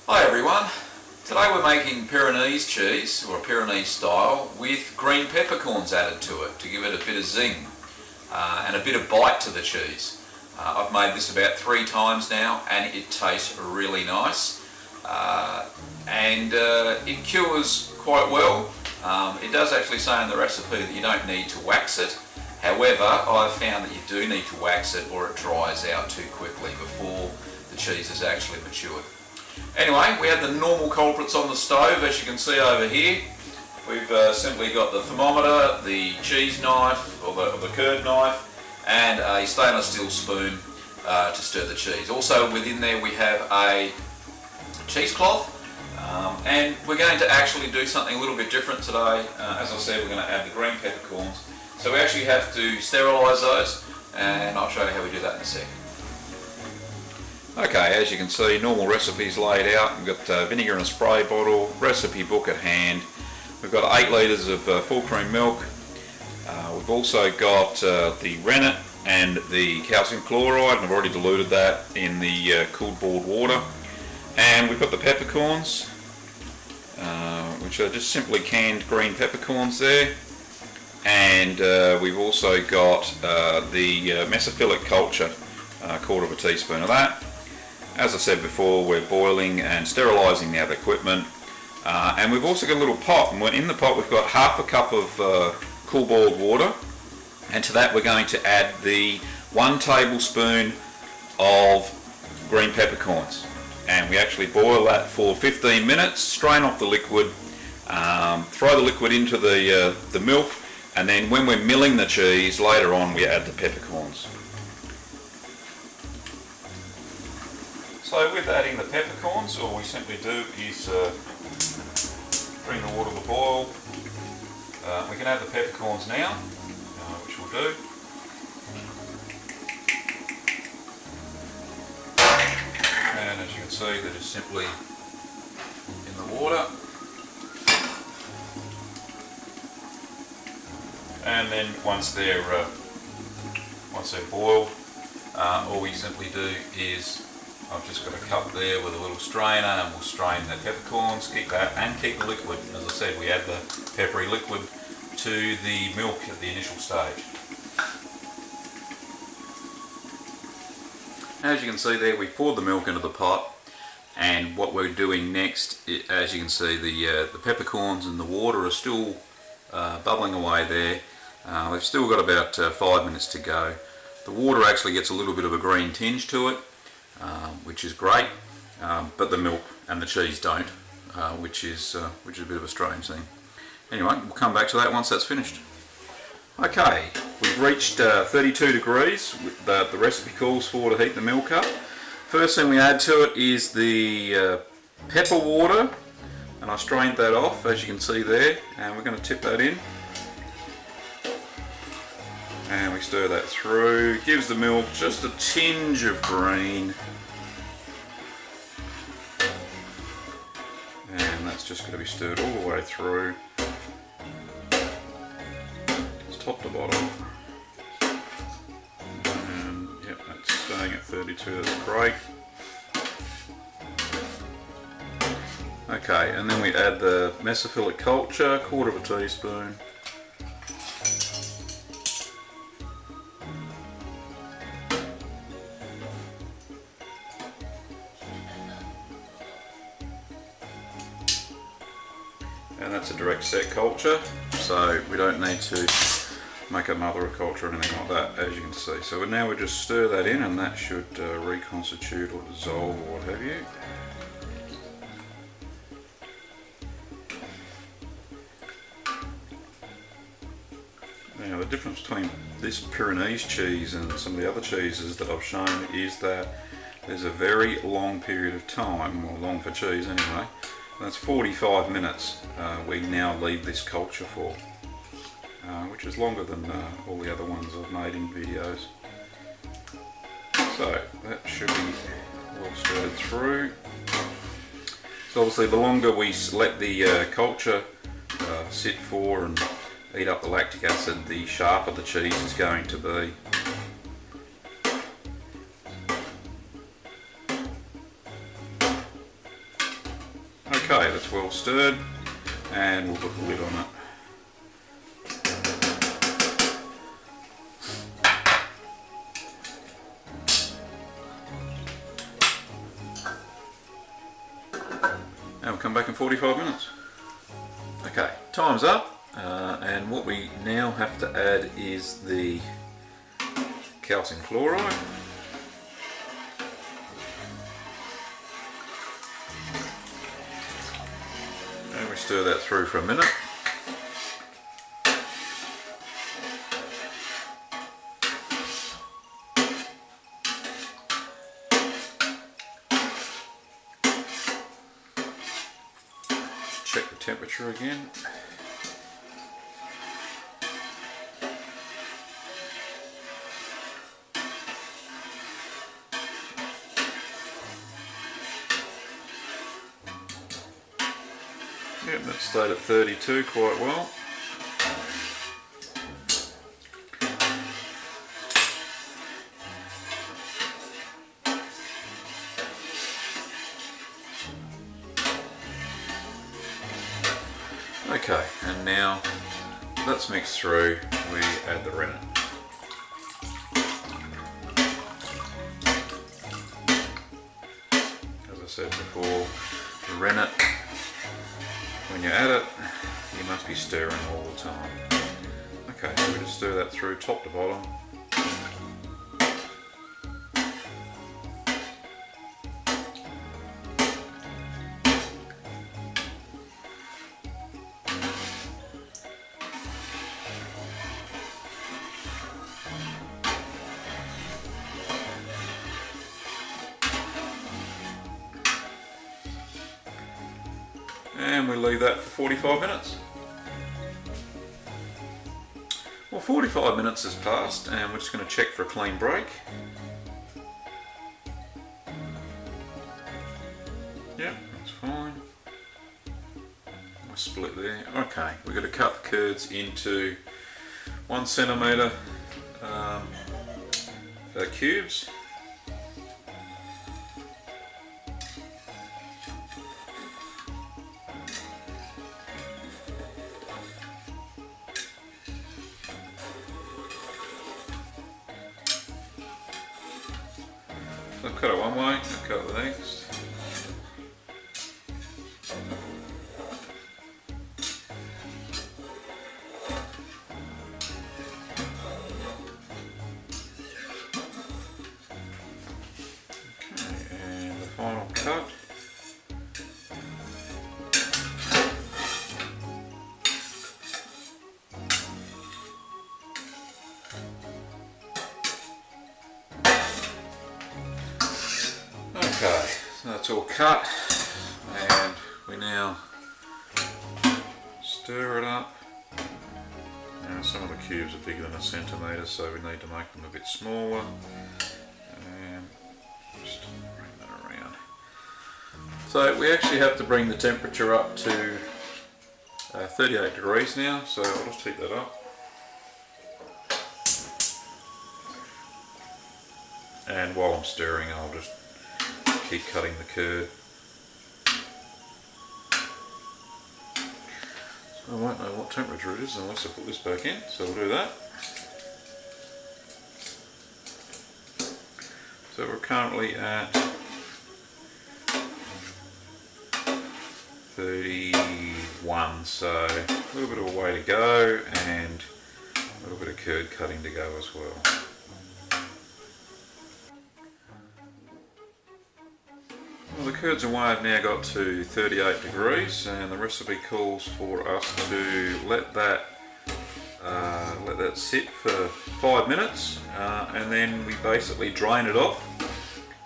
Hi everyone, today we're making Pyrénées cheese, or a Pyrénées style, with green peppercorns added to it to give it a bit of zing and a bit of bite to the cheese. I've made this about 3 times now and it tastes really nice and it cures quite well. It does actually say in the recipe that you don't need to wax it. However, I've found that you do need to wax it or it dries out too quickly before the cheese is actually matured. Anyway, we have the normal culprits on the stove, as you can see over here. We've simply got the thermometer, the cheese knife, or the curd knife, and a stainless steel spoon to stir the cheese. Also within there we have a cheesecloth, and we're going to actually do something a little bit different today. As I said, we're going to add the green peppercorns. So we actually have to sterilise those, and I'll show you how we do that in a sec. Okay, as you can see, normal recipes laid out. We've got vinegar in a spray bottle, recipe book at hand. We've got 8 litres of full cream milk. We've also got the rennet and the calcium chloride, and I've already diluted that in the cooled boiled water. And we've got the peppercorns, which are just simply canned green peppercorns there. And we've also got the mesophilic culture, a quarter of a teaspoon of that. As I said before, we're boiling and sterilising the other equipment, and we've also got a little pot, and in the pot we've got half a cup of cool boiled water, and to that we're going to add the 1 tablespoon of green peppercorns, and we actually boil that for 15 minutes, strain off the liquid, throw the liquid into the milk, and then when we're milling the cheese later on we add the peppercorns. So with adding the peppercorns, all we simply do is bring the water to the boil. We can add the peppercorns now, which we'll do. And as you can see, they're just simply in the water. And then once they're boiled, all we simply do is I've just got a cup there with a little strainer, and we'll strain the peppercorns, keep that, and keep the liquid. As I said, we add the peppery liquid to the milk at the initial stage. As you can see there, we poured the milk into the pot, and what we're doing next, as you can see, the peppercorns and the water are still bubbling away there. We've still got about 5 minutes to go. The water actually gets a little bit of a green tinge to it, which is great, but the milk and the cheese don't, which is a bit of a strange thing. Anyway, we'll come back to that once that's finished. Okay, we've reached 32 degrees, the recipe calls for to heat the milk up. First thing we add to it is the pepper water, and I strained that off, as you can see there, and we're going to tip that in. And we stir that through, gives the milk just a tinge of green. And that's just going to be stirred all the way through. It's top to bottom. And yep, that's staying at 32, that's great. Okay, and then we add the mesophilic culture, 1/4 teaspoon. And that's a direct set culture, so we don't need to make a mother of culture or anything like that, as you can see. So now we just stir that in, and that should reconstitute or dissolve or what have you. Now the difference between this Pyrénées cheese and some of the other cheeses that I've shown is that there's a very long period of time, or long for cheese anyway, that's 45 minutes we now leave this culture for, which is longer than all the other ones I've made in videos. So that should be well stirred through. So obviously the longer we let the culture sit for and eat up the lactic acid, the sharper the cheese is going to be. it's well stirred, and we'll put the lid on it. And we'll come back in 45 minutes. Okay, time's up, and what we now have to add is the calcium chloride. And we stir that through for a minute. Check the temperature again. Yep, that stayed at 32 quite well. Okay, and now that's mixed through, we add the rennet. As I said before, the rennet, when you add it, you must be stirring all the time. Okay, so we just stir that through top to bottom. And we leave that for 45 minutes. Well, 45 minutes has passed and we're just going to check for a clean break. Yep, that's fine. I'll split there. Okay, we're going to cut the curds into 1 centimetre cubes. So I've cut it one way, I've cut it the next. Okay, and the final cut. Okay, so that's all cut, and we now stir it up. Now some of the cubes are bigger than a centimetre, so we need to make them a bit smaller. And just bring that around. So we actually have to bring the temperature up to 38 degrees now, so I'll just heat that up. And while I'm stirring, I'll just keep cutting the curd. So I won't know what temperature it is unless I put this back in, so we'll do that. So we're currently at 31, so a little bit of a way to go and a little bit of curd cutting to go as well. Well, the curds and whey have now got to 38 degrees, and the recipe calls for us to let that sit for 5 minutes, and then we basically drain it off.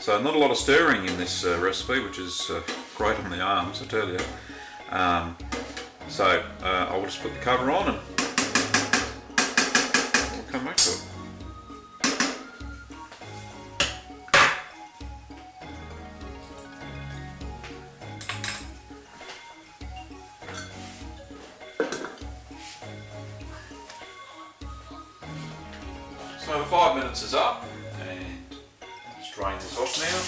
So not a lot of stirring in this recipe, which is great on the arms, I tell you. So I'll just put the cover on and we'll come back to it. So 5 minutes is up, and let's drain this off now.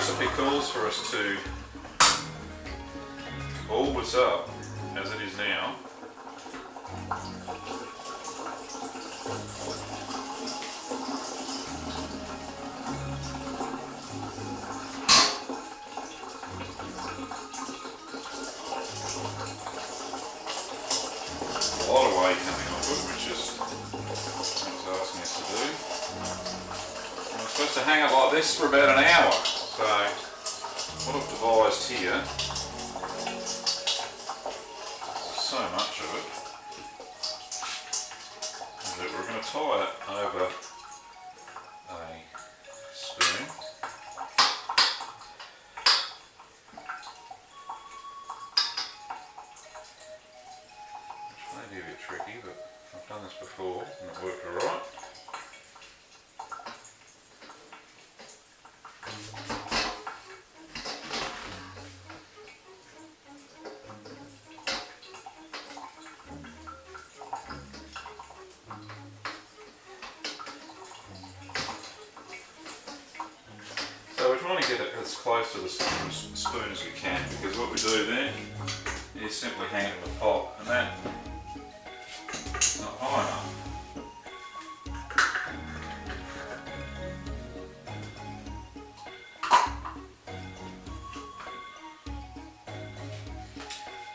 recipe calls for us to all this up as it is now. A lot of whey coming off it, which is what it's asking us to do. And we're supposed to hang it like this for about an hour. So what I've devised here, so much of it, is that we're going to tie it over a spoon. Which may be a bit tricky, but I've done this before and it worked alright. So we're trying to get it as close to the spoon as we can, because what we do then is simply hang it in the pot, and that's not high enough.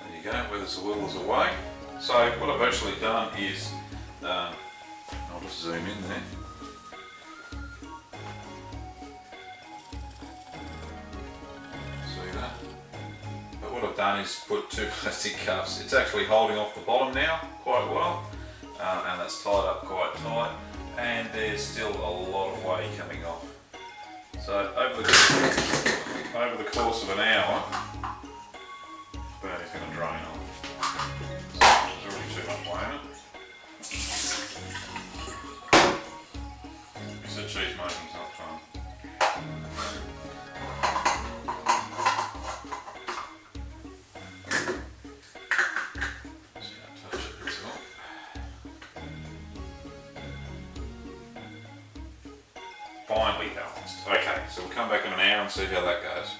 There you go, where there's the wheels away. So what I've actually done is, I'll just zoom in there. What I've done is put 2 plastic cups. It's actually holding off the bottom now quite well, and that's tied up quite tight, and there's still a lot of whey coming off. So over the course of an hour, burn is going to drain off. There's already too much whey in it. You said cheese making's not fun. Finely balanced. Okay, so we'll come back in an hour and see how that goes.